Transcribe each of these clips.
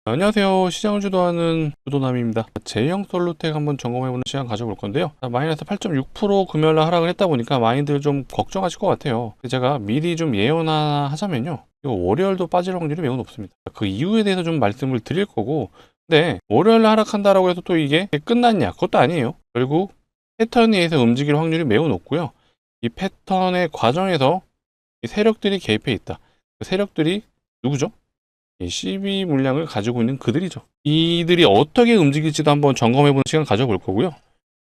안녕하세요. 시장을 주도하는 주도남입니다. 제형 솔루텍 한번 점검해보는 시간 가져볼 건데요. 마이너스 8.6% 금요일날 하락을 했다 보니까 많이들 좀 걱정하실 것 같아요. 제가 미리 좀 예언하나 하자면요, 이거 월요일도 빠질 확률이 매우 높습니다. 그 이유에 대해서 좀 말씀을 드릴 거고, 근데 월요일날 하락한다라고 해서 또 이게 끝났냐? 그것도 아니에요. 결국 패턴에 의해서 움직일 확률이 매우 높고요. 이 패턴의 과정에서 이 세력들이 개입해 있다. 그 세력들이 누구죠? 이 CB 물량을 가지고 있는 그들이죠. 이들이 어떻게 움직일지도 한번 점검해보는 시간 가져볼 거고요.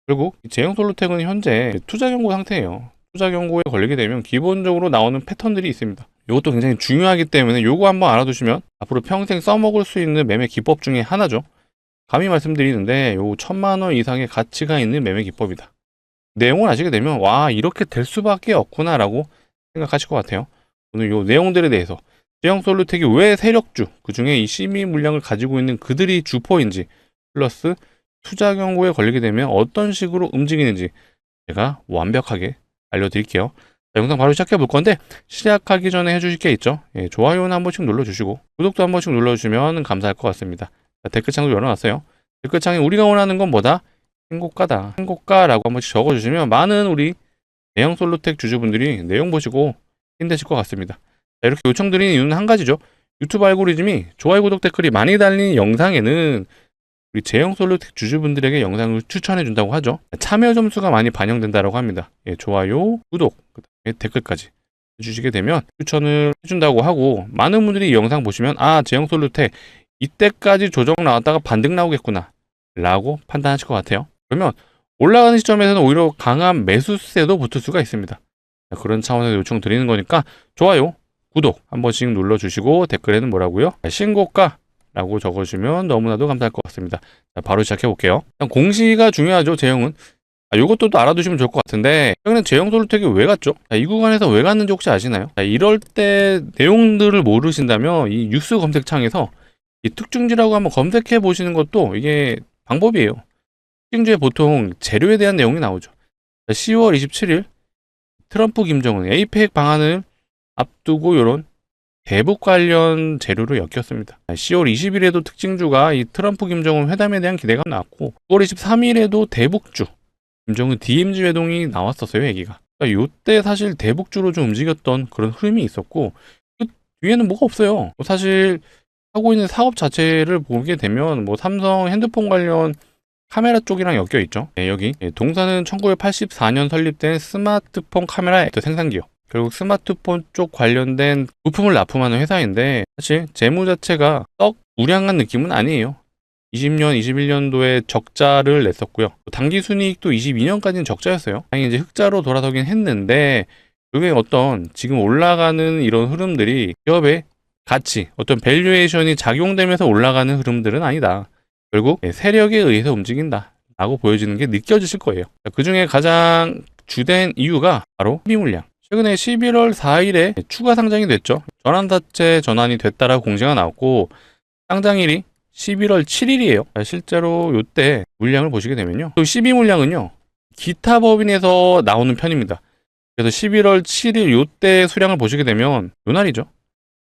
결국 제형 솔루텍은 현재 투자 경고 상태예요. 투자 경고에 걸리게 되면 기본적으로 나오는 패턴들이 있습니다. 이것도 굉장히 중요하기 때문에 이거 한번 알아두시면 앞으로 평생 써먹을 수 있는 매매 기법 중에 하나죠. 감히 말씀드리는데 요 1000만원 이상의 가치가 있는 매매 기법이다. 내용을 아시게 되면 와, 이렇게 될 수밖에 없구나 라고 생각하실 것 같아요. 오늘 요 내용들에 대해서 제형 솔루텍이 왜 세력주, 그 중에 이 CB 물량을 가지고 있는 그들이 주포인지, 플러스 투자 경고에 걸리게 되면 어떤 식으로 움직이는지 제가 완벽하게 알려드릴게요. 자, 영상 바로 시작해 볼 건데, 시작하기 전에 해주실 게 있죠. 좋아요는 한 번씩 눌러주시고 구독도 한 번씩 눌러주시면 감사할 것 같습니다. 자, 댓글창도 열어놨어요. 댓글창에 우리가 원하는 건 뭐다? 행고가다. 행고가라고 한 번씩 적어주시면 많은 우리 제형 솔루텍 주주분들이 내용 보시고 힘내실 것 같습니다. 이렇게 요청드리는 이유는 한 가지죠. 유튜브 알고리즘이 좋아요, 구독, 댓글이 많이 달리는 영상에는 우리 제형 솔루텍 주주분들에게 영상을 추천해 준다고 하죠. 참여 점수가 많이 반영된다고 합니다. 좋아요, 구독, 그다음에 댓글까지 해주시게 되면 추천을 해준다고 하고, 많은 분들이 이 영상 보시면 아, 제형 솔루텍 이때까지 조정 나왔다가 반등 나오겠구나 라고 판단하실 것 같아요. 그러면 올라가는 시점에서는 오히려 강한 매수세도 붙을 수가 있습니다. 그런 차원에서 요청 드리는 거니까 좋아요, 구독 한 번씩 눌러주시고 댓글에는 뭐라고요? 신고가라고 적어주시면 너무나도 감사할 것 같습니다. 자, 바로 시작해 볼게요. 공시가 중요하죠. 제형은 이것도 또 알아두시면 좋을 것 같은데, 최근에 제형 솔루텍이 왜 갔죠? 이 구간에서 왜 갔는지 혹시 아시나요? 이럴 때 내용들을 모르신다면 이 뉴스 검색창에서 이 특징주라고 한번 검색해 보시는 것도 이게 방법이에요. 특징주에 보통 재료에 대한 내용이 나오죠. 10월 27일 트럼프 김정은 에이펙 방한을 앞두고 이런 대북 관련 재료로 엮였습니다. 10월 20일에도 특징주가 이 트럼프 김정은 회담에 대한 기대가 나왔고, 9월 23일에도 대북주 김정은 DMZ 회동이 나왔었어요, 얘기가. 그러니까 요때 사실 대북주로 좀 움직였던 그런 흐름이 있었고, 그 뒤에는 뭐가 없어요. 사실 하고 있는 사업 자체를 보게 되면 뭐 삼성 핸드폰 관련 카메라 쪽이랑 엮여 있죠. 여기 동사는 1984년 설립된 스마트폰 카메라 생산기업. 결국 스마트폰 쪽 관련된 부품을 납품하는 회사인데, 사실 재무 자체가 썩 우량한 느낌은 아니에요. 20년, 21년도에 적자를 냈었고요. 당기 순이익도 22년까지는 적자였어요. 당연히 이제 흑자로 돌아서긴 했는데, 그게 어떤 지금 올라가는 이런 흐름들이 기업의 가치, 어떤 밸류에이션이 작용되면서 올라가는 흐름들은 아니다. 결국 세력에 의해서 움직인다 라고 보여지는 게 느껴지실 거예요. 그 중에 가장 주된 이유가 바로 CB 물량. 최근에 11월 4일에 추가 상장이 됐죠. 전환사채 전환이 됐다라고 공시가 나왔고, 상장일이 11월 7일이에요. 실제로 이때 물량을 보시게 되면요, 또 CB 물량은요, 기타 법인에서 나오는 편입니다. 그래서 11월 7일 이때 수량을 보시게 되면 요 날이죠.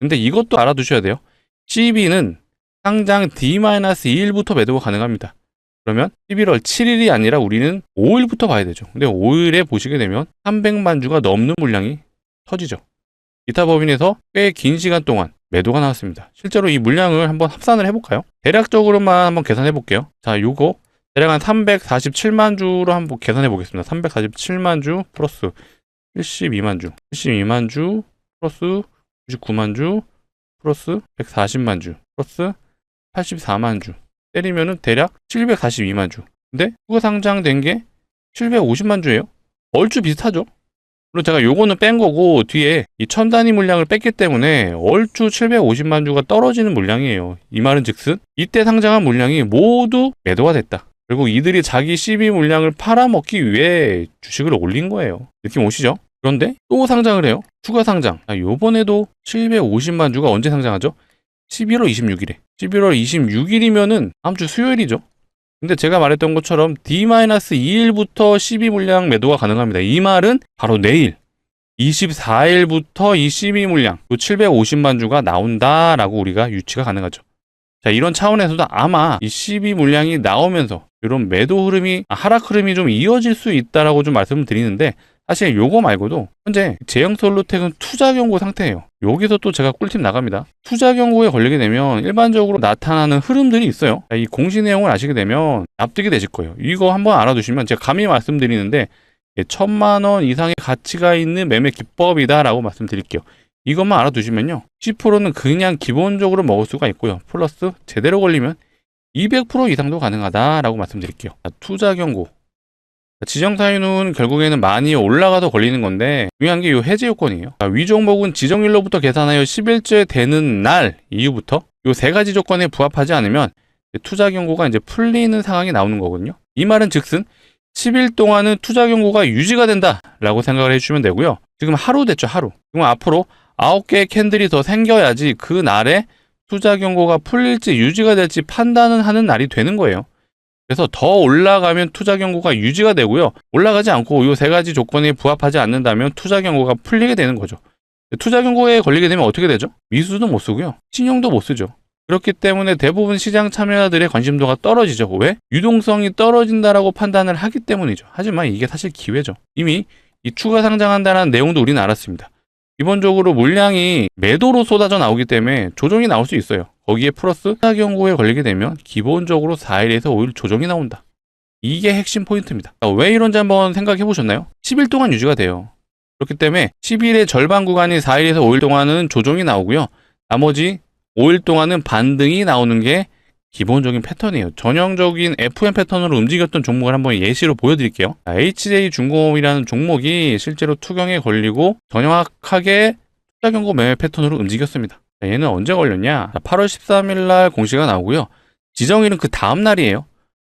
근데 이것도 알아두셔야 돼요. CB는 상장 D-2일부터 매도가 가능합니다. 그러면 11월 7일이 아니라 우리는 5일부터 봐야 되죠. 근데 5일에 보시게 되면 300만 주가 넘는 물량이 터지죠. 기타 법인에서 꽤 긴 시간 동안 매도가 나왔습니다. 실제로 이 물량을 한번 합산을 해볼까요? 대략적으로만 한번 계산해 볼게요. 자, 요거 대략 한 347만 주로 한번 계산해 보겠습니다. 347만 주 플러스 72만 주, 72만 주 플러스 99만 주 플러스 140만 주 플러스 84만 주 때리면은 대략 742만 주. 근데 추가 상장된 게 750만 주예요. 얼추 비슷하죠. 물론 제가 요거는 뺀 거고, 뒤에 이 1000단위 물량을 뺐기 때문에 얼추 750만 주가 떨어지는 물량이에요. 이 말은 즉슨 이때 상장한 물량이 모두 매도가 됐다. 결국 이들이 자기 CB 물량을 팔아먹기 위해 주식을 올린 거예요. 느낌 오시죠? 그런데 또 상장을 해요. 추가 상장. 요번에도 750만 주가 언제 상장하죠? 11월 26일에. 11월 26일이면은 다음 주 수요일이죠. 근데 제가 말했던 것처럼 D-2일부터 12 물량 매도가 가능합니다. 이 말은 바로 내일 24일부터 이 12 물량 750만 주가 나온다라고 우리가 유치가 가능하죠. 자, 이런 차원에서도 아마 이 12 물량이 나오면서 이런 매도 흐름이, 하락 흐름이 좀 이어질 수 있다라고 좀 말씀을 드리는데, 사실 요거 말고도 현재 제형 솔루텍은 투자 경고 상태예요. 여기서 또 제가 꿀팁 나갑니다. 투자 경고에 걸리게 되면 일반적으로 나타나는 흐름들이 있어요. 이 공시 내용을 아시게 되면 납득이 되실 거예요. 이거 한번 알아두시면 제가 감히 말씀드리는데 1,000만 원 이상의 가치가 있는 매매 기법이다라고 말씀드릴게요. 이것만 알아두시면요, 10%는 그냥 기본적으로 먹을 수가 있고요, 플러스 제대로 걸리면 200% 이상도 가능하다라고 말씀드릴게요. 투자 경고, 지정사유는 결국에는 많이 올라가서 걸리는 건데, 중요한 게 이 해제 요건이에요. 위 종목은 지정일로부터 계산하여 10일째 되는 날 이후부터 이 세 가지 조건에 부합하지 않으면 투자 경고가 이제 풀리는 상황이 나오는 거거든요. 이 말은 즉슨 10일 동안은 투자 경고가 유지가 된다라고 생각을 해주시면 되고요. 지금 하루 됐죠, 하루. 그럼 앞으로 9개의 캔들이 더 생겨야지 그 날에 투자 경고가 풀릴지 유지가 될지 판단을 하는 날이 되는 거예요. 그래서 더 올라가면 투자 경고가 유지가 되고요, 올라가지 않고 이 세 가지 조건에 부합하지 않는다면 투자 경고가 풀리게 되는 거죠. 투자 경고에 걸리게 되면 어떻게 되죠? 미수도 못 쓰고요, 신용도 못 쓰죠. 그렇기 때문에 대부분 시장 참여자들의 관심도가 떨어지죠. 왜? 유동성이 떨어진다라고 판단을 하기 때문이죠. 하지만 이게 사실 기회죠. 이미 이 추가 상장한다는 내용도 우리는 알았습니다. 기본적으로 물량이 매도로 쏟아져 나오기 때문에 조정이 나올 수 있어요. 거기에 플러스 투자 경고에 걸리게 되면 기본적으로 4일에서 5일 조정이 나온다. 이게 핵심 포인트입니다. 왜 이런지 한번 생각해 보셨나요? 10일 동안 유지가 돼요. 그렇기 때문에 10일의 절반 구간이 4일에서 5일 동안은 조정이 나오고요, 나머지 5일 동안은 반등이 나오는 게 기본적인 패턴이에요. 전형적인 FM 패턴으로 움직였던 종목을 한번 예시로 보여드릴게요. HJ중공업이라는 종목이 실제로 투경에 걸리고 정확하게 투자 경고 매매 패턴으로 움직였습니다. 얘는 언제 걸렸냐? 8월 13일 날 공시가 나오고요, 지정일은 그 다음 날이에요.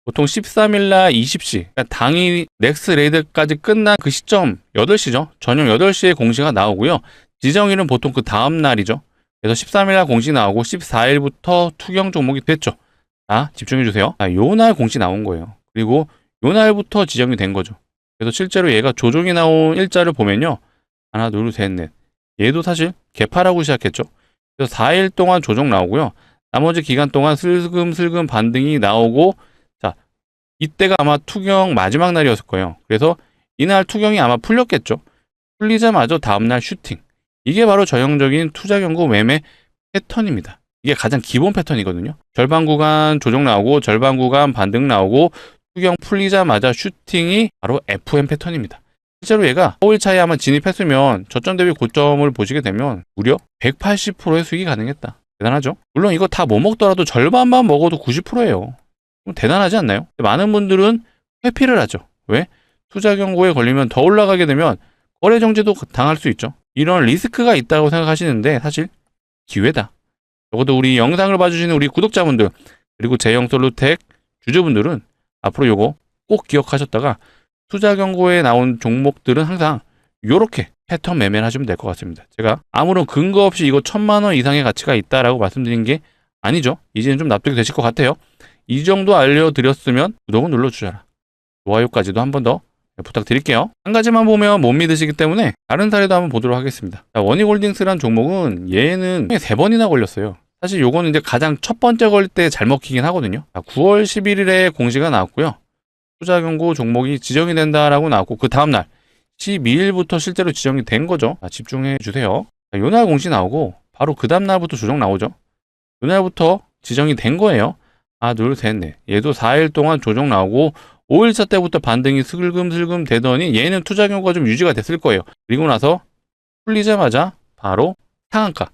보통 13일 날 20시, 그러니까 당일 넥스 레이드까지 끝난 그 시점 8시죠. 저녁 8시에 공시가 나오고요, 지정일은 보통 그 다음 날이죠. 그래서 13일 날 공시 나오고 14일부터 투경 종목이 됐죠. 자, 집중해 주세요. 요 날 공시 나온 거예요. 그리고 요 날부터 지정이 된 거죠. 그래서 실제로 얘가 조정이 나온 일자를 보면요, 하나, 둘, 셋, 넷. 얘도 사실 개파라고 시작했죠. 그래서 4일 동안 조정 나오고요, 나머지 기간 동안 슬금슬금 반등이 나오고, 자, 이때가 아마 투경 마지막 날이었을 거예요. 그래서 이날 투경이 아마 풀렸겠죠. 풀리자마자 다음날 슈팅. 이게 바로 전형적인 투자 경고 매매 패턴입니다. 이게 가장 기본 패턴이거든요. 절반 구간 조정 나오고 절반 구간 반등 나오고 투경 풀리자마자 슈팅이 바로 FM 패턴입니다. 실제로 얘가 5일 차에 아마 진입했으면 저점 대비 고점을 보시게 되면 무려 180%의 수익이 가능했다. 대단하죠? 물론 이거 다 못 먹더라도 절반만 먹어도 90%예요. 대단하지 않나요? 많은 분들은 회피를 하죠. 왜? 투자 경고에 걸리면 더 올라가게 되면 거래 정지도 당할 수 있죠. 이런 리스크가 있다고 생각하시는데 사실 기회다. 적어도 우리 영상을 봐주시는 우리 구독자분들, 그리고 제형 솔루텍 주주분들은 앞으로 요거 꼭 기억하셨다가 투자 경고에 나온 종목들은 항상 요렇게 패턴 매매를 하시면 될 것 같습니다. 제가 아무런 근거 없이 이거 1,000만 원 이상의 가치가 있다라고 말씀드린 게 아니죠. 이제는 좀 납득이 되실 것 같아요. 이 정도 알려드렸으면 구독은 눌러주셔라. 좋아요까지도 한 번 더 부탁드릴게요. 한 가지만 보면 못 믿으시기 때문에 다른 사례도 한번 보도록 하겠습니다. 원익홀딩스란 종목은 얘는 3번이나 걸렸어요. 사실 요거는 이제 가장 첫 번째 걸릴 때 잘 먹히긴 하거든요. 9월 11일에 공시가 나왔고요, 투자 경고 종목이 지정이 된다라고 나왔고, 그 다음날 12일부터 실제로 지정이 된 거죠. 집중해 주세요. 요날 공시 나오고 바로 그 다음날부터 조정 나오죠. 요날부터 지정이 된 거예요. 하나, 둘, 셋, 넷. 얘도 4일 동안 조정 나오고 5일차 때부터 반등이 슬금슬금 되더니 얘는 투자 경고가 좀 유지가 됐을 거예요. 그리고 나서 풀리자마자 바로 상한가.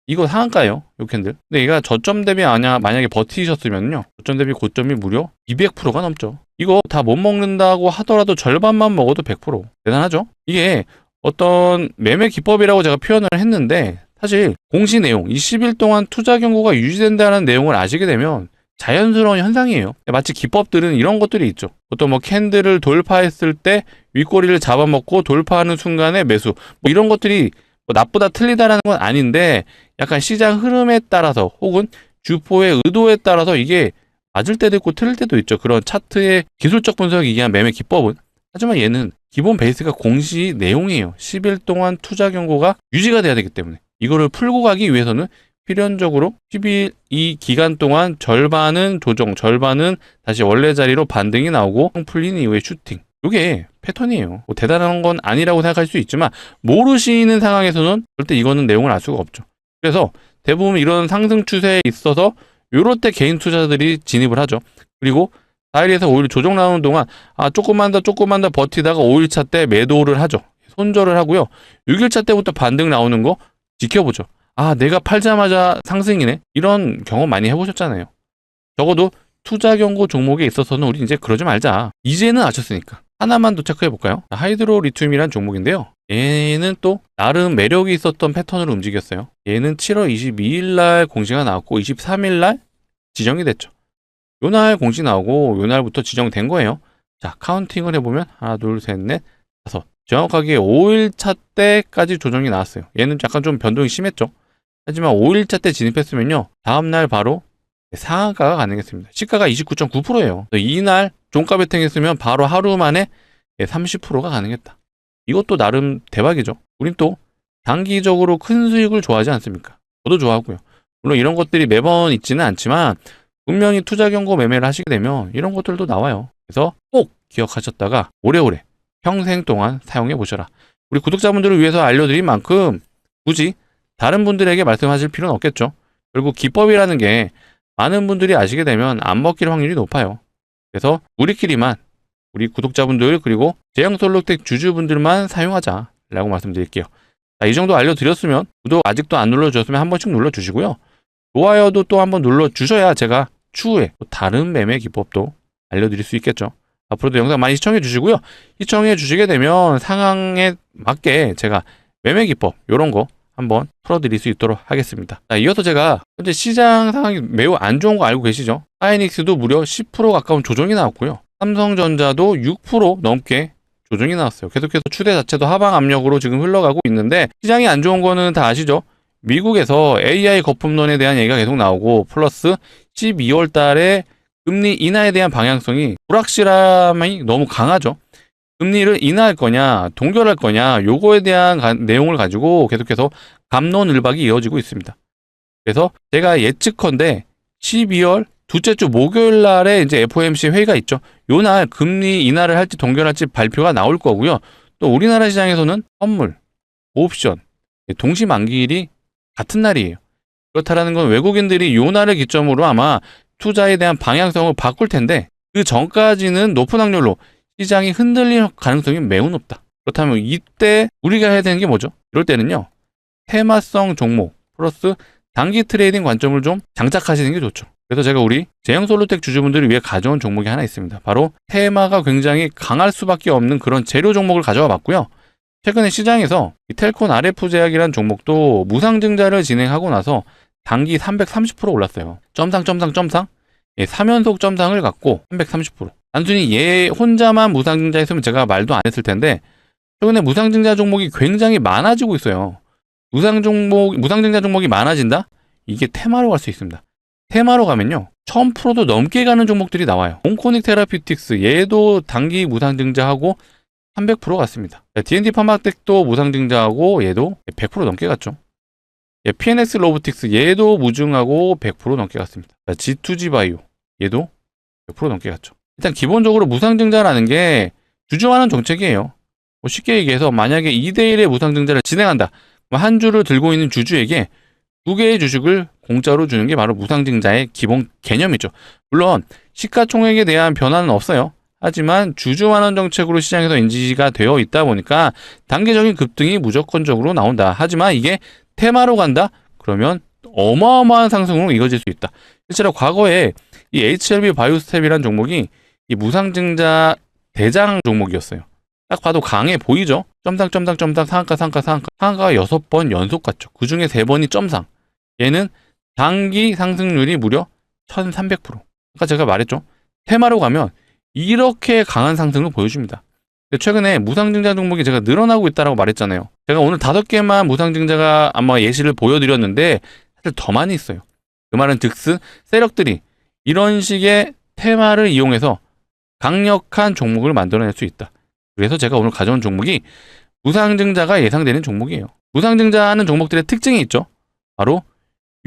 이거 상한가예요, 요 캔들. 근데 얘가 저점 대비 만약에 버티셨으면요, 저점 대비 고점이 무려 200%가 넘죠. 이거 다 못 먹는다고 하더라도 절반만 먹어도 100%. 대단하죠? 이게 어떤 매매 기법이라고 제가 표현을 했는데, 사실 공시 내용, 20일 동안 투자 경고가 유지된다는 내용을 아시게 되면 자연스러운 현상이에요. 마치 기법들은 이런 것들이 있죠. 어떤 캔들을 돌파했을 때 윗꼬리를 잡아먹고 돌파하는 순간에 매수, 이런 것들이 나쁘다 틀리다라는 건 아닌데, 약간 시장 흐름에 따라서 혹은 주포의 의도에 따라서 이게 맞을 때도 있고 틀릴 때도 있죠. 그런 차트의 기술적 분석이 이한 매매 기법은. 하지만 얘는 기본 베이스가 공시 내용이에요. 10일 동안 투자 경고가 유지가 돼야 되기 때문에 이거를 풀고 가기 위해서는 필연적으로 10일 이 기간 동안 절반은 조정, 절반은 다시 원래 자리로 반등이 나오고 풀린 이후에 슈팅. 이게 패턴이에요. 뭐 대단한 건 아니라고 생각할 수 있지만 모르시는 상황에서는 절대 이거는 내용을 알 수가 없죠. 그래서 대부분 이런 상승 추세에 있어서 요럴 때 개인 투자자들이 진입을 하죠. 그리고 4일에서 5일 조정 나오는 동안 조금만 더 버티다가 5일차 때 매도를 하죠. 손절을 하고요. 6일차 때부터 반등 나오는 거 지켜보죠. 내가 팔자마자 상승이네. 이런 경험 많이 해보셨잖아요. 적어도 투자 경고 종목에 있어서는 우리 이제 그러지 말자. 이제는 아셨으니까. 하나만 더 체크해볼까요? 하이드로 리튬이란 종목인데요. 얘는 또 나름 매력이 있었던 패턴으로 움직였어요. 얘는 7월 22일 날 공시가 나왔고 23일 날 지정이 됐죠. 요날 공시 나오고 요날부터 지정된 거예요. 자, 카운팅을 해보면 하나, 둘, 셋, 넷, 다섯. 정확하게 5일차 때까지 조정이 나왔어요. 얘는 약간 좀 변동이 심했죠. 하지만 5일차 때 진입했으면요. 다음날 바로 상한가가 가능했습니다. 시가가 29.9%예요. 이날 종가 베팅했으면 바로 하루 만에 30%가 가능했다. 이것도 나름 대박이죠. 우린 또 단기적으로 큰 수익을 좋아하지 않습니까? 저도 좋아하고요. 물론 이런 것들이 매번 있지는 않지만 분명히 투자 경고 매매를 하시게 되면 이런 것들도 나와요. 그래서 꼭 기억하셨다가 오래오래 평생 동안 사용해 보셔라. 우리 구독자분들을 위해서 알려드린 만큼 굳이 다른 분들에게 말씀하실 필요는 없겠죠. 결국 기법이라는 게 많은 분들이 아시게 되면 안 먹힐 확률이 높아요. 그래서 우리끼리만, 우리 구독자분들 그리고 제형솔루텍 주주분들만 사용하자라고 말씀드릴게요. 자, 이 정도 알려드렸으면 구독 아직도 안 눌러주셨으면 한 번씩 눌러주시고요. 좋아요도 또 한번 눌러주셔야 제가 추후에 또 다른 매매 기법도 알려드릴 수 있겠죠. 앞으로도 영상 많이 시청해 주시고요. 시청해 주시게 되면 상황에 맞게 제가 매매 기법 이런 거 한번 풀어드릴 수 있도록 하겠습니다. 자, 이어서 제가 현재 시장 상황이 매우 안 좋은 거 알고 계시죠? 하이닉스도 무려 10% 가까운 조정이 나왔고요. 삼성전자도 6% 넘게 조정이 나왔어요. 계속해서 추세 자체도 하방 압력으로 지금 흘러가고 있는데 시장이 안 좋은 거는 다 아시죠? 미국에서 AI 거품론에 대한 얘기가 계속 나오고 플러스 12월 달에 금리 인하에 대한 방향성이 불확실함이 너무 강하죠. 금리를 인하할 거냐, 동결할 거냐, 요거에 대한 내용을 가지고 계속해서 갑론을박이 이어지고 있습니다. 그래서 제가 예측컨대 12월 둘째 주 목요일 날에 이제 FOMC 회의가 있죠. 요 날 금리 인하를 할지 동결할지 발표가 나올 거고요. 또 우리나라 시장에서는 선물, 옵션, 동시 만기일이 같은 날이에요. 그렇다라는 건 외국인들이 요 날을 기점으로 아마 투자에 대한 방향성을 바꿀 텐데 그 전까지는 높은 확률로 시장이 흔들릴 가능성이 매우 높다. 그렇다면 이때 우리가 해야 되는 게 뭐죠? 이럴 때는요. 테마성 종목 플러스 단기 트레이딩 관점을 좀 장착하시는 게 좋죠. 그래서 제가 우리 제형솔루텍 주주분들을 위해 가져온 종목이 하나 있습니다. 바로 테마가 굉장히 강할 수밖에 없는 그런 재료 종목을 가져와 봤고요. 최근에 시장에서 이 텔콘 RF 제약이라는 종목도 무상증자를 진행하고 나서 단기 330% 올랐어요. 점상 3연속 점상을 갖고 330%. 단순히 얘 혼자만 무상증자 했으면 제가 말도 안 했을 텐데 최근에 무상증자 종목이 굉장히 많아지고 있어요. 무상증자 종목이 많아진다? 이게 테마로 갈 수 있습니다. 테마로 가면요. 1000%도 넘게 가는 종목들이 나와요. 온코닉 테라피틱스 얘도 단기 무상증자하고 300% 갔습니다. D&D 파마텍도 무상증자하고 얘도 100% 넘게 갔죠. PNX 로보틱스 얘도 무증하고 100% 넘게 갔습니다. G2G 바이오 얘도 100% 넘게 갔죠. 일단 기본적으로 무상증자라는 게 주주환원 정책이에요. 쉽게 얘기해서 만약에 2대1의 무상증자를 진행한다. 한 주를 들고 있는 주주에게 2개의 주식을 공짜로 주는 게 바로 무상증자의 기본 개념이죠. 물론 시가총액에 대한 변화는 없어요. 하지만 주주환원 정책으로 시장에서 인지가 되어 있다 보니까 단기적인 급등이 무조건적으로 나온다. 하지만 이게 테마로 간다? 그러면 어마어마한 상승으로 이어질 수 있다. 실제로 과거에 이 HLB 바이오스텝이라는 종목이 이 무상증자 대장 종목이었어요. 딱 봐도 강해 보이죠? 점상 상한가가 6번 연속 갔죠. 그 중에 3번이 점상. 얘는 단기 상승률이 무려 1300%. 아까 제가 말했죠. 테마로 가면 이렇게 강한 상승을 보여줍니다. 최근에 무상증자 종목이 제가 늘어나고 있다고 말했잖아요. 제가 오늘 5개만 무상증자가 아마 예시를 보여드렸는데 사실 더 많이 있어요. 그 말은 즉슨 세력들이 이런 식의 테마를 이용해서 강력한 종목을 만들어낼 수 있다. 그래서 제가 오늘 가져온 종목이 무상증자가 예상되는 종목이에요. 무상증자하는 종목들의 특징이 있죠. 바로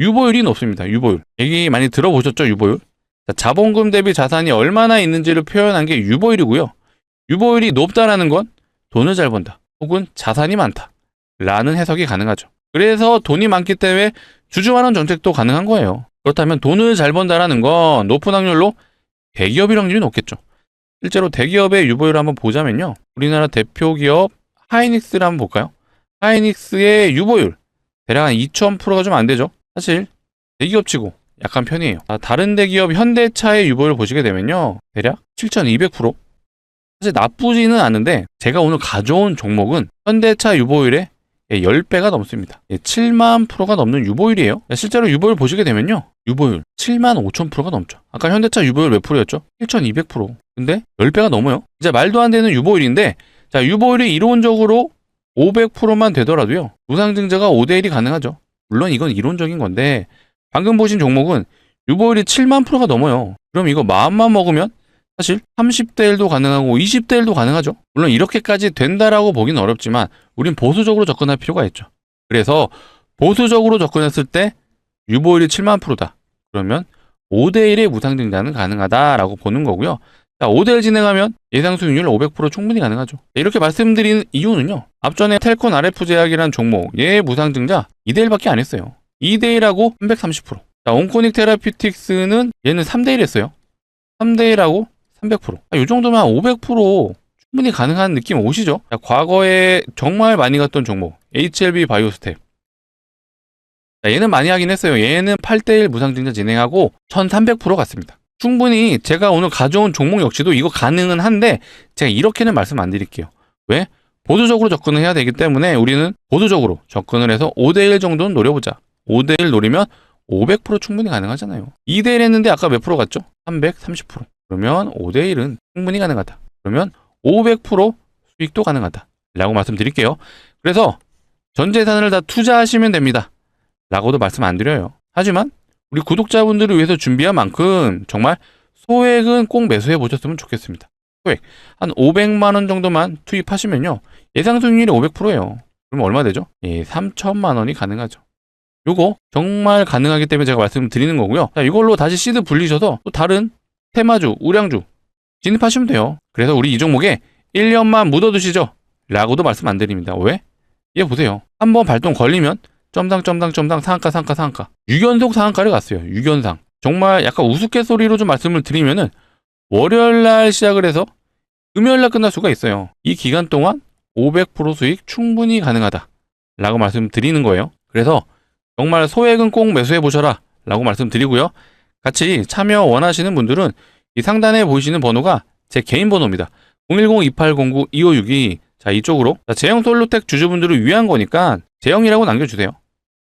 유보율이 높습니다. 유보율. 얘기 많이 들어보셨죠? 유보율. 자, 자본금 대비 자산이 얼마나 있는지를 표현한 게 유보율이고요. 유보율이 높다라는 건 돈을 잘 번다. 혹은 자산이 많다. 라는 해석이 가능하죠. 그래서 돈이 많기 때문에 주주환원 정책도 가능한 거예요. 그렇다면 돈을 잘 번다라는 건 높은 확률로 대기업일 확률이 높겠죠. 실제로 대기업의 유보율을 한번 보자면요. 우리나라 대표 기업 하이닉스를 한번 볼까요? 하이닉스의 유보율 대략 한 2000%가 좀 안 되죠. 사실 대기업치고 약한 편이에요. 다른 대기업 현대차의 유보율을 보시게 되면요. 대략 7200%. 사실 나쁘지는 않은데 제가 오늘 가져온 종목은 현대차 유보율의 10배가 넘습니다. 7만 프로가 넘는 유보율이에요. 실제로 유보율 보시게 되면요. 유보율 7만 5천 프로가 넘죠. 아까 현대차 유보율 몇 프로였죠? 7200%. 근데 10배가 넘어요. 이제 말도 안 되는 유보율인데 자, 유보율이 이론적으로 500%만 되더라도요. 우상증자가 5대1이 가능하죠. 물론 이건 이론적인 건데 방금 보신 종목은 유보율이 7만 프로가 넘어요. 그럼 이거 마음만 먹으면 사실 30대 1도 가능하고 20대 1도 가능하죠. 물론 이렇게까지 된다라고 보기는 어렵지만 우린 보수적으로 접근할 필요가 있죠. 그래서 보수적으로 접근했을 때 유보율이 7만 프로다. 그러면 5대1의 무상증자는 가능하다라고 보는 거고요. 자, 5대1 진행하면 예상 수익률 500% 충분히 가능하죠. 이렇게 말씀드리는 이유는요. 앞전에 텔콘 RF 제약이라는 종목 얘의 무상증자 2대1밖에 안 했어요. 2대1하고 330%. 자, 온코닉 테라피틱스는 얘는 3대1 했어요. 3대1하고 300%. 이 정도면 500% 충분히 가능한 느낌 오시죠? 자, 과거에 정말 많이 갔던 종목 HLB 바이오스텝. 자, 얘는 많이 하긴 했어요. 얘는 8대1 무상증자 진행하고 1300% 갔습니다. 충분히 제가 오늘 가져온 종목 역시도 이거 가능은 한데 제가 이렇게는 말씀 안 드릴게요. 왜? 보수적으로 접근을 해야 되기 때문에 우리는 보수적으로 접근을 해서 5대1 정도는 노려보자. 5대1 노리면 500% 충분히 가능하잖아요. 2대1 했는데 아까 몇 프로 갔죠? 330%. 그러면 5대1은 충분히 가능하다. 그러면 500% 수익도 가능하다. 라고 말씀드릴게요. 그래서 전 재산을 다 투자하시면 됩니다. 라고도 말씀 안 드려요. 하지만 우리 구독자분들을 위해서 준비한 만큼 정말 소액은 꼭 매수해 보셨으면 좋겠습니다. 소액 한 500만 원 정도만 투입하시면요. 예상 수익률이 500%예요. 그럼 얼마 되죠? 3천만 원이 가능하죠. 요거 정말 가능하기 때문에 제가 말씀드리는 거고요. 자, 이걸로 다시 시드 불리셔서 또 다른 테마주, 우량주 진입하시면 돼요. 그래서 우리 이 종목에 1년만 묻어두시죠. 라고도 말씀 안 드립니다. 왜? 얘 보세요. 한번 발동 걸리면 점당 상한가 6연속 상한가를 갔어요. 6연상. 정말 약간 우스갯소리로 좀 말씀을 드리면은 월요일날 시작을 해서 금요일날 끝날 수가 있어요. 이 기간 동안 500% 수익 충분히 가능하다 라고 말씀드리는 거예요. 그래서 정말 소액은 꼭 매수해 보셔라 라고 말씀드리고요. 같이 참여 원하시는 분들은 이 상단에 보이시는 번호가 제 개인 번호입니다. 010-2809-2562. 자, 이쪽으로 제형 솔루텍 주주분들을 위한 거니까 제형이라고 남겨주세요.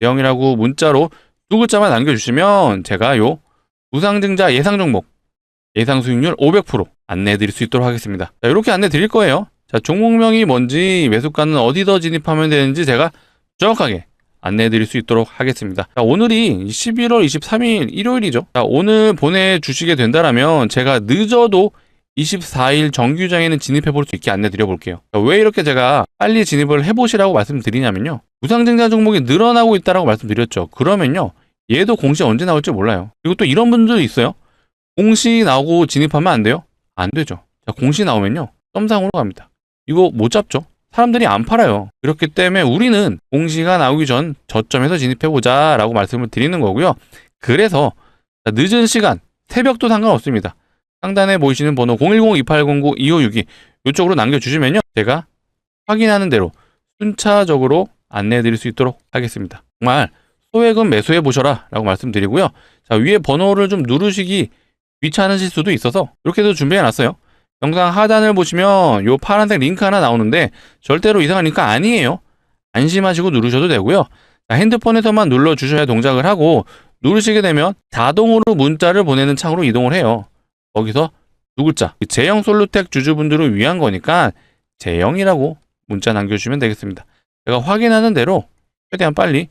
제형이라고 문자로 두 글자만 남겨주시면 제가 요 무상증자 예상 종목 예상 수익률 500% 안내해 드릴 수 있도록 하겠습니다. 자, 이렇게 안내 드릴 거예요. 자, 종목명이 뭔지 매수가는 어디서 진입하면 되는지 제가 정확하게 안내해 드릴 수 있도록 하겠습니다. 자, 오늘이 11월 23일 일요일이죠. 자, 오늘 보내주시게 된다면 제가 늦어도 24일 정규장에는 진입해 볼 수 있게 안내 드려 볼게요. 왜 이렇게 제가 빨리 진입을 해보시라고 말씀드리냐면요. 무상증자 종목이 늘어나고 있다라고 말씀드렸죠. 그러면요. 얘도 공시 언제 나올지 몰라요. 그리고 또 이런 분들이 있어요. 공시 나오고 진입하면 안 돼요? 안 되죠. 자, 공시 나오면요. 썸상으로 갑니다. 이거 못 잡죠. 사람들이 안 팔아요. 그렇기 때문에 우리는 공시가 나오기 전 저점에서 진입해보자 라고 말씀을 드리는 거고요. 그래서 늦은 시간, 새벽도 상관없습니다. 상단에 보이시는 번호 010-2809-2562 이쪽으로 남겨주시면요. 제가 확인하는 대로 순차적으로 안내해드릴 수 있도록 하겠습니다. 정말 소액은 매수해 보셔라 라고 말씀드리고요. 자, 위에 번호를 좀 누르시기 귀찮으실 수도 있어서 이렇게도 준비해놨어요. 영상 하단을 보시면 요 파란색 링크 하나 나오는데 절대로 이상한 링크 아니에요. 안심하시고 누르셔도 되고요. 자, 핸드폰에서만 눌러주셔야 동작을 하고 누르시게 되면 자동으로 문자를 보내는 창으로 이동을 해요. 거기서 두 글자 제형 솔루텍 주주분들을 위한 거니까 제형이라고 문자 남겨주시면 되겠습니다. 제가 확인하는 대로 최대한 빨리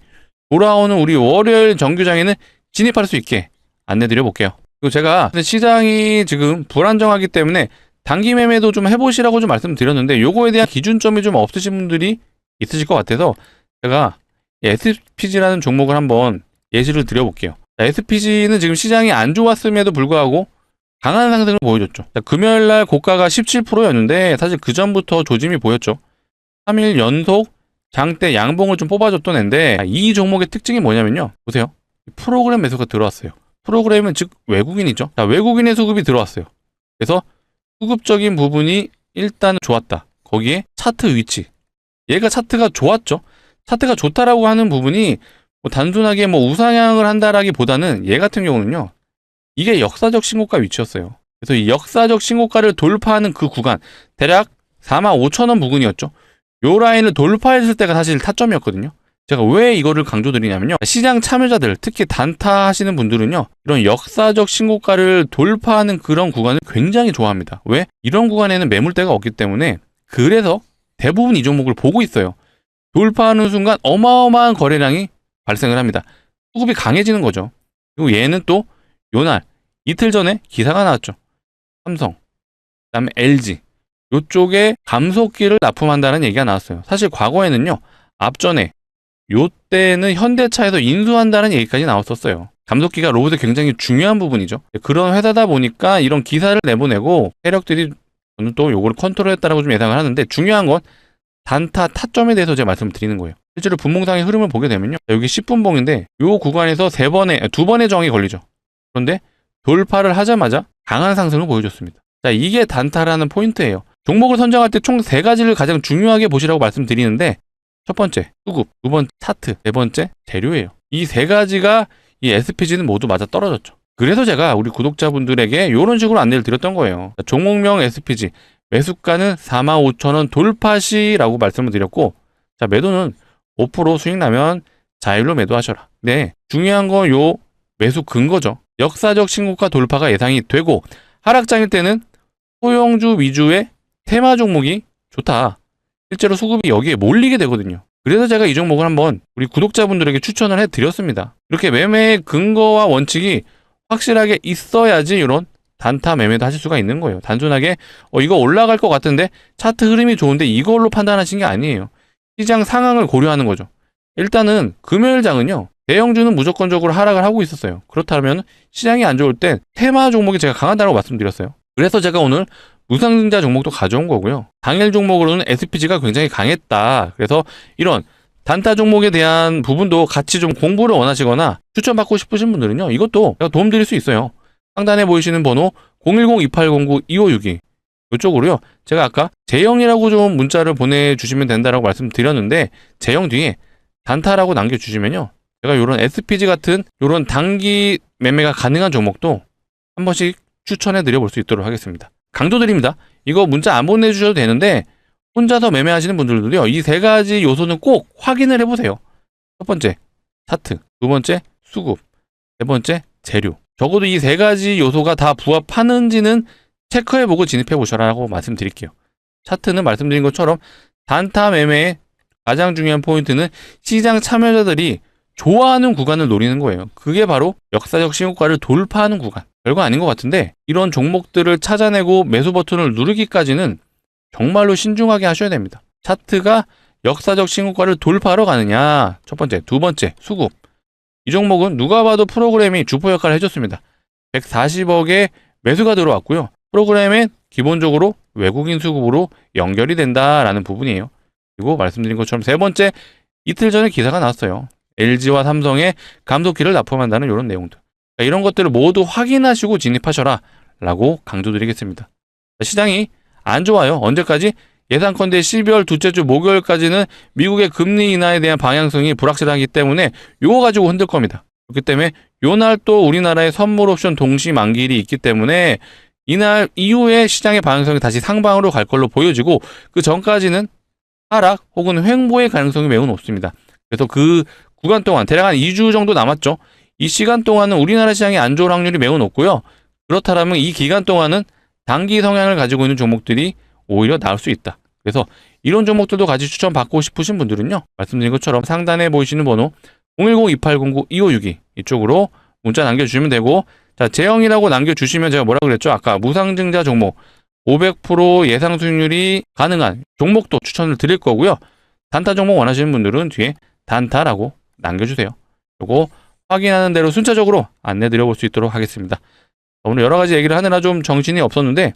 돌아오는 우리 월요일 정규장에는 진입할 수 있게 안내드려 볼게요. 그리고 제가 시장이 지금 불안정하기 때문에 단기 매매도 좀 해보시라고 좀 말씀드렸는데 요거에 대한 기준점이 좀 없으신 분들이 있으실 것 같아서 제가 SPG라는 종목을 한번 예시를 드려볼게요. SPG는 지금 시장이 안 좋았음에도 불구하고 강한 상승을 보여줬죠. 금요일날 고가가 17%였는데 사실 그 전부터 조짐이 보였죠. 3일 연속 장대 양봉을 좀 뽑아줬던 앤데, 이 종목의 특징이 뭐냐면요, 보세요. 프로그램 매수가 들어왔어요. 프로그램은 즉 외국인이죠. 자, 외국인의 수급이 들어왔어요. 그래서 수급적인 부분이 일단 좋았다. 거기에 차트 위치, 얘가 차트가 좋았죠. 차트가 좋다라고 하는 부분이 뭐 단순하게 뭐 우상향을 한다라기보다는 얘 같은 경우는요, 이게 역사적 신고가 위치였어요. 그래서 이 역사적 신고가를 돌파하는 그 구간, 대략 45,000원 부근이었죠. 요 라인을 돌파했을 때가 사실 타점이었거든요. 제가 왜 이거를 강조드리냐면요, 시장 참여자들, 특히 단타 하시는 분들은요, 이런 역사적 신고가를 돌파하는 그런 구간을 굉장히 좋아합니다. 왜? 이런 구간에는 매물대가 없기 때문에. 그래서 대부분 이 종목을 보고 있어요. 돌파하는 순간 어마어마한 거래량이 발생을 합니다. 수급이 강해지는 거죠. 그리고 얘는 또 요날 이틀 전에 기사가 나왔죠. 삼성, 그다음에 LG 요쪽에 감속기를 납품한다는 얘기가 나왔어요. 사실 과거에는요, 앞전에 요때는 현대차에서 인수한다는 얘기까지 나왔었어요. 감속기가 로봇에 굉장히 중요한 부분이죠. 그런 회사다 보니까 이런 기사를 내보내고 세력들이 저는 또 요거를 컨트롤했다라고 좀 예상을 하는데, 중요한 건 단타 타점에 대해서 제가 말씀을 드리는 거예요. 실제로 분봉상의 흐름을 보게 되면요, 여기 10분봉인데 요 구간에서 두 번의 저항이 걸리죠. 그런데 돌파를 하자마자 강한 상승을 보여줬습니다. 자, 이게 단타라는 포인트예요. 종목을 선정할 때 총 3가지를 가장 중요하게 보시라고 말씀드리는데, 첫 번째 수급, 두 번째 차트, 네 번째 재료예요. 이 3가지가 이 SPG는 모두 맞아 떨어졌죠. 그래서 제가 우리 구독자분들에게 이런 식으로 안내를 드렸던 거예요. 종목명 SPG 매수가는 45,000원 돌파시라고 말씀을 드렸고, 자, 매도는 5% 수익 나면 자율로 매도하셔라. 네, 중요한 건 요 매수 근거죠. 역사적 신고가 돌파가 예상이 되고, 하락장일 때는 소형주 위주의 테마 종목이 좋다. 실제로 수급이 여기에 몰리게 되거든요. 그래서 제가 이 종목을 한번 우리 구독자분들에게 추천을 해드렸습니다. 이렇게 매매의 근거와 원칙이 확실하게 있어야지 이런 단타 매매도 하실 수가 있는 거예요. 단순하게 이거 올라갈 것 같은데 차트 흐름이 좋은데 이걸로 판단하신 게 아니에요. 시장 상황을 고려하는 거죠. 일단은 금요일장은요, 대형주는 무조건적으로 하락을 하고 있었어요. 그렇다면 시장이 안 좋을 땐 테마 종목이 제가 강하다고 말씀드렸어요. 그래서 제가 오늘 무상증자 종목도 가져온 거고요. 당일 종목으로는 SPG가 굉장히 강했다. 그래서 이런 단타 종목에 대한 부분도 같이 좀 공부를 원하시거나 추천받고 싶으신 분들은요, 이것도 제가 도움드릴 수 있어요. 상단에 보이시는 번호 010-2809-2562 이쪽으로요, 제가 아까 J형이라고 좀 문자를 보내주시면 된다라고 말씀드렸는데, J형 뒤에 단타라고 남겨주시면요, 제가 이런 SPG 같은 이런 단기 매매가 가능한 종목도 한 번씩 추천해 드려 볼 수 있도록 하겠습니다. 강조드립니다. 이거 문자 안 보내주셔도 되는데 혼자서 매매하시는 분들도요, 이 3가지 요소는 꼭 확인을 해보세요. 첫 번째 차트, 두 번째 수급, 세 번째 재료. 적어도 이 3가지 요소가 다 부합하는지는 체크해보고 진입해보셔라라고 말씀드릴게요. 차트는 말씀드린 것처럼 단타 매매의 가장 중요한 포인트는 시장 참여자들이 좋아하는 구간을 노리는 거예요. 그게 바로 역사적 신고가를 돌파하는 구간. 별거 아닌 것 같은데, 이런 종목들을 찾아내고 매수 버튼을 누르기까지는 정말로 신중하게 하셔야 됩니다. 차트가 역사적 신고가를 돌파하러 가느냐, 첫 번째. 두 번째 수급. 이 종목은 누가 봐도 프로그램이 주포 역할을 해줬습니다. 140억의 매수가 들어왔고요. 프로그램엔 기본적으로 외국인 수급으로 연결이 된다라는 부분이에요. 그리고 말씀드린 것처럼 세 번째, 이틀 전에 기사가 나왔어요. LG와 삼성의 감속기를 납품한다는 이런 내용들. 이런 것들을 모두 확인하시고 진입하셔라 라고 강조드리겠습니다. 시장이 안 좋아요. 언제까지? 예상컨대 12월 둘째 주 목요일까지는 미국의 금리 인하에 대한 방향성이 불확실하기 때문에 요거 가지고 흔들 겁니다. 그렇기 때문에 요날 또 우리나라의 선물 옵션 동시 만기일이 있기 때문에 이날 이후에 시장의 방향성이 다시 상방으로 갈 걸로 보여지고, 그 전까지는 하락 혹은 횡보의 가능성이 매우 높습니다. 그래서 그 구간 동안 대략 한 2주 정도 남았죠. 이 시간 동안은 우리나라 시장이 안 좋을 확률이 매우 높고요. 그렇다면 이 기간 동안은 단기 성향을 가지고 있는 종목들이 오히려 나을 수 있다. 그래서 이런 종목들도 같이 추천받고 싶으신 분들은요, 말씀드린 것처럼 상단에 보이시는 번호 010-2809-2562 이쪽으로 문자 남겨주시면 되고, 자, J형이라고 남겨주시면 제가 뭐라고 그랬죠? 아까 무상증자 종목 500% 예상 수익률이 가능한 종목도 추천을 드릴 거고요. 단타 종목 원하시는 분들은 뒤에 단타라고 남겨주세요. 요거 확인하는 대로 순차적으로 안내 드려볼 수 있도록 하겠습니다. 오늘 여러 가지 얘기를 하느라 좀 정신이 없었는데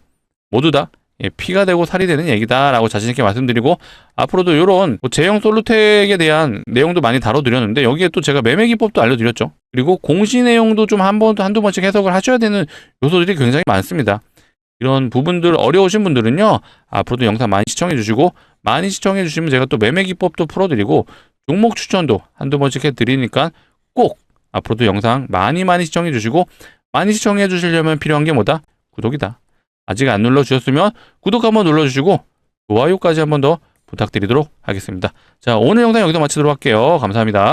모두 다 피가 되고 살이 되는 얘기다라고 자신있게 말씀드리고, 앞으로도 이런 제형 솔루텍에 대한 내용도 많이 다뤄드렸는데 여기에 또 제가 매매 기법도 알려드렸죠. 그리고 공시 내용도 좀 한두 번씩 해석을 하셔야 되는 요소들이 굉장히 많습니다. 이런 부분들 어려우신 분들은요, 앞으로도 영상 많이 시청해 주시고, 많이 시청해 주시면 제가 또 매매 기법도 풀어드리고 종목 추천도 한두 번씩 해드리니까 꼭 앞으로도 영상 많이 시청해 주시고, 많이 시청해 주시려면 필요한 게 뭐다? 구독이다. 아직 안 눌러주셨으면 구독 한번 눌러주시고 좋아요까지 한번 더 부탁드리도록 하겠습니다. 자, 오늘 영상 여기서 마치도록 할게요. 감사합니다.